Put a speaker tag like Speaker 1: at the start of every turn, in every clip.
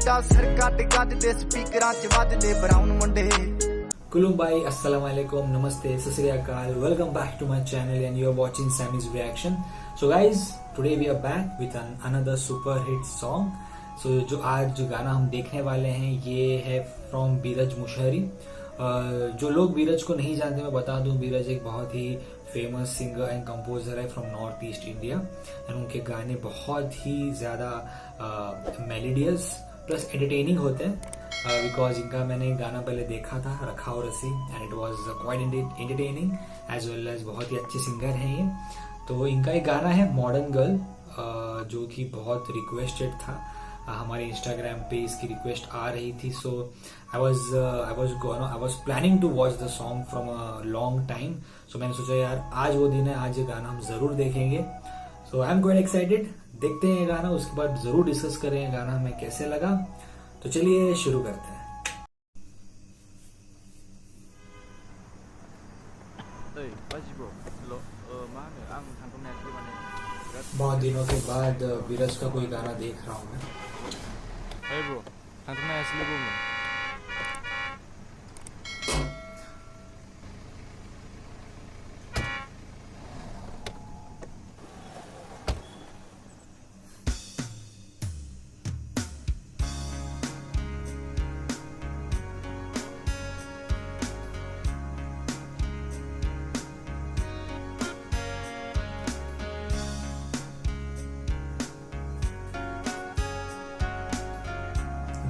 Speaker 1: ਵੱਡਾ ਸਿਰ ਕੱਟ ਗੱਜ ਦੇ ਸਪੀਕਰਾਂ 'ਚ ਵੱਜਦੇ ਬਰਾਊਨ ਮੁੰਡੇ
Speaker 2: Kulum bhai, assalamu alaikum, namaste, sat sri akal. Welcome back to my channel and you are watching Sammy's Reaction. So guys, today we are back with another super hit song. So जो आज जो गाना हम देखने वाले हैं ये है from बीरज मुशहरी. जो लोग बीरज को नहीं जानते मैं बता दूं, बीरज एक बहुत ही फेमस सिंगर एंड कंपोजर है from north east India and उनके गाने बहुत ही ज्यादा मेलोडियस प्लस एंटरटेनिंग होते हैं. बिकॉज इनका मैंने गाना पहले देखा था रखा और रसी and it was quite entertaining as well as बहुत ही अच्छे सिंगर हैं ये. तो इनका एक गाना है मॉडर्न गर्ल जो कि बहुत रिक्वेस्टेड था. हमारे इंस्टाग्राम पे इसकी रिक्वेस्ट आ रही थी. So I was planning to watch the song from a long time. सो मैंने सोचा यार आज वो दिन है, आज ये गाना हम जरूर देखेंगे. सो आई एम क्वाइट एक्साइटेड. देखते हैं ये गाना, उसके बाद जरूर डिस्कस करें गाना हमें कैसे लगा. तो चलिए शुरू करते हैं. बहुत दिनों के बाद बीरज का कोई गाना देख रहा हूँ मैं.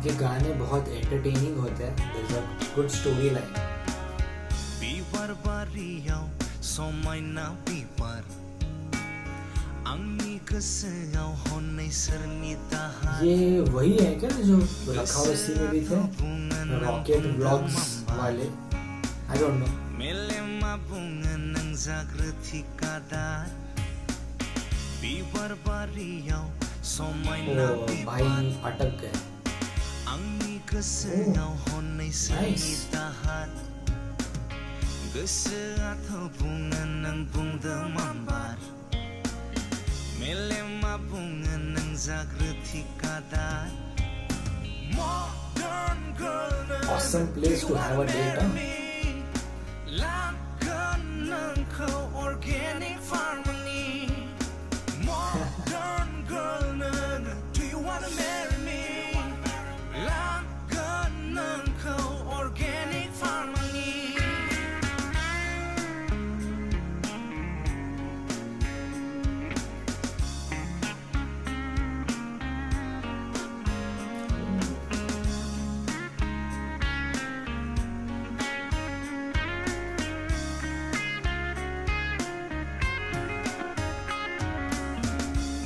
Speaker 2: ये गाने बहुत एंटरटेनिंग होते हैं. There is a good story line.
Speaker 3: बिबार बारियाव समायना बिबार आंनि गोसोआव हनै सोरनि दाहार.
Speaker 2: ये वही है क्या जो रखा रस्सी में भी थे, रॉकेट ब्लॉग्स वाले? I don't know.
Speaker 3: मेलेमा बुङो नों जाग्रथि कादार बिबार बारियाव समायना
Speaker 2: भाई अटक गए.
Speaker 3: आंनि गोसोआव हनै सोरनि दाहार गोसोआथ' बुङो नों बुंदों मामबार मेलेमा बुङो नों जाग्रथि कादार. Modern girl
Speaker 2: Awesome place to have a date, huh?
Speaker 3: लागोन नोंखौ organic farming. Modern girl नोङो do you wanna marry me? लागोन नोंखौ organic farming.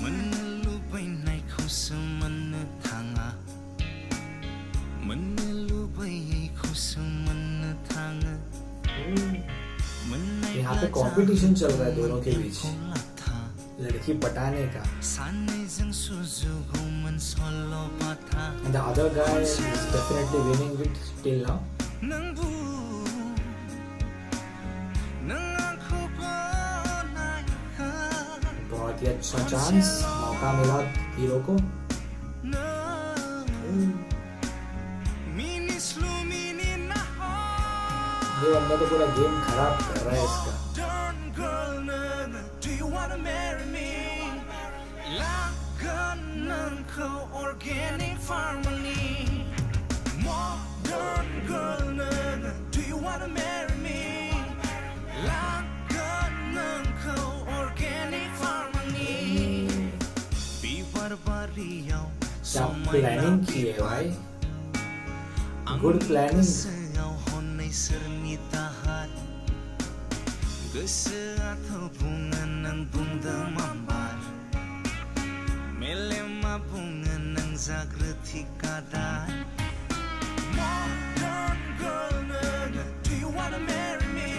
Speaker 3: मोननो लुबैनायखौसो मोननो थाङा मोननो लुबैयैखौसो मोननो थाङो.
Speaker 2: यहाँ पे कंपटीशन चल रहा है दोनों के बीच, लड़की पटाने का.
Speaker 3: सानैजों सुजुगौमोन सल'बाथा
Speaker 2: And the other guy is definitely winning it till now.
Speaker 3: नों बुं नों आंखौ बनायखा
Speaker 2: बहुत ही अच्छा चांस, मौका मिला हीरो को.
Speaker 3: मिनिस्लु मिनिना
Speaker 2: ये बंदा तो पूरा गेम खराब कर रहा है इसका.
Speaker 3: Modern girl नोङो do you wanna marry me? लागोन नोंखौ organic farming. Modern girl नोङो do you wanna marry me? लागोन नोंखौ organic farming. बिबार बारियाव
Speaker 2: क्या प्लानिंग की है भाई, गुड प्लानिंग.
Speaker 3: गोसोआव हनै सोरनि दाहार गोसोआथ' बुङो नों बुंदों मामबार मेलेमा बुङो नों जाग्रथि कादार. Modern girl नोङो do you wanna marry me?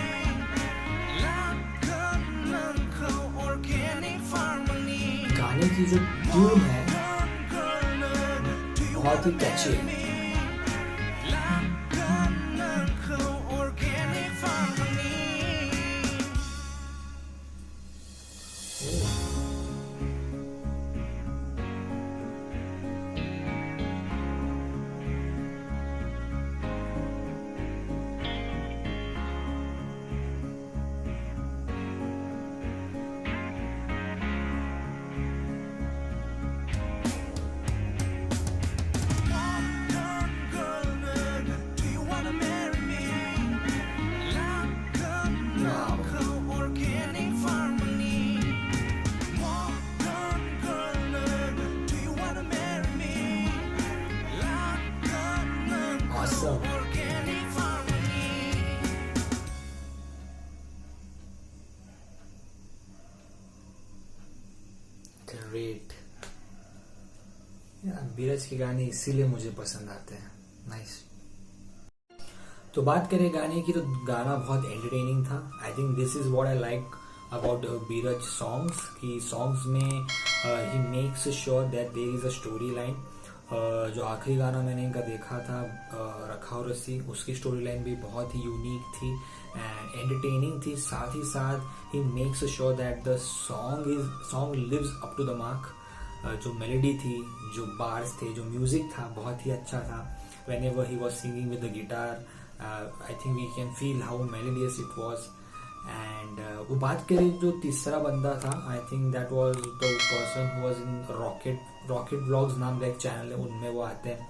Speaker 3: लागोन नोंखौ organic farming.
Speaker 2: गाने की जो ट्यून है बहुत ही कैची है.
Speaker 3: लागोन नोंखौ organic farming.
Speaker 2: बीरज के गाने इसीलिए मुझे पसंद आते हैं। नाइस। तो बात करें गाने की, तो गाना बहुत एंटरटेनिंग था। I think this is what I like about बीरज सॉन्ग्स, कि सॉन्ग्स में ही makes sure that there is a story line. जो आखिरी गाना मैंने इनका देखा था रखाव रस्सी, उसकी स्टोरी लाइन भी बहुत ही यूनिक थी एंड एंटरटेनिंग थी। साथ ही साथ ही makes sure that the song lives up to the mark. जो मेलोडी थी, जो बार्स थे, जो म्यूजिक था, बहुत ही अच्छा था। whenever he was singing with the guitar, I think we can feel how melodious it was. And वो बात करें जो तीसरा बंदा था, I think that was the person who was in rocket vlogs नाम का एक चैनल है, उनमें वो आते हैं।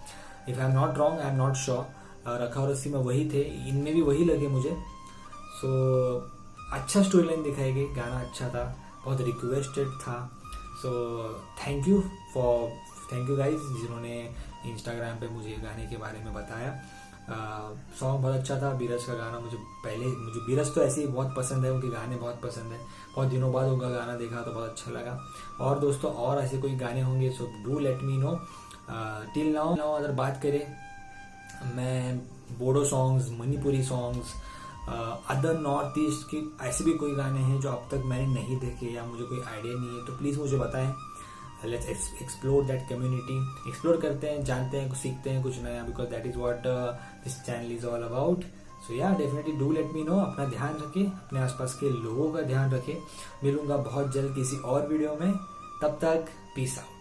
Speaker 2: If I am not wrong, I am not sure. रखाव रस्सी में वही थे, इनमें भी वही लगे मुझे। सो अच्छा स्टोरी लाइन दिखाई गई, गाना अच्छा था, बहुत रिक्वेस्टेड था। सो थैंक यू गाइज जिन्होंने इंस्टाग्राम पे मुझे गाने के बारे में बताया। सॉन्ग बहुत अच्छा था। बीरज का गाना मुझे बीरज तो ऐसे ही बहुत पसंद है, उनके गाने बहुत पसंद है। बहुत दिनों बाद उनका गाना देखा तो बहुत अच्छा लगा। और दोस्तों और ऐसे कोई गाने होंगे so do let me no. Till now अगर बात करें, मैं Bodo songs, Manipuri songs, other north east की ऐसे भी कोई गाने हैं जो अब तक मैंने नहीं देखे या मुझे कोई आइडिया नहीं है, तो प्लीज़ मुझे बताएं। Let's explore that community. Explore करते हैं, जानते हैं, सीखते हैं कुछ नया, because that is what this channel is all about. So yeah definitely do let me know. अपना ध्यान रखें, अपने आसपास के लोगों का ध्यान रखें। मिलूंगा बहुत जल्द किसी और वीडियो में, तब तक पीस आउट।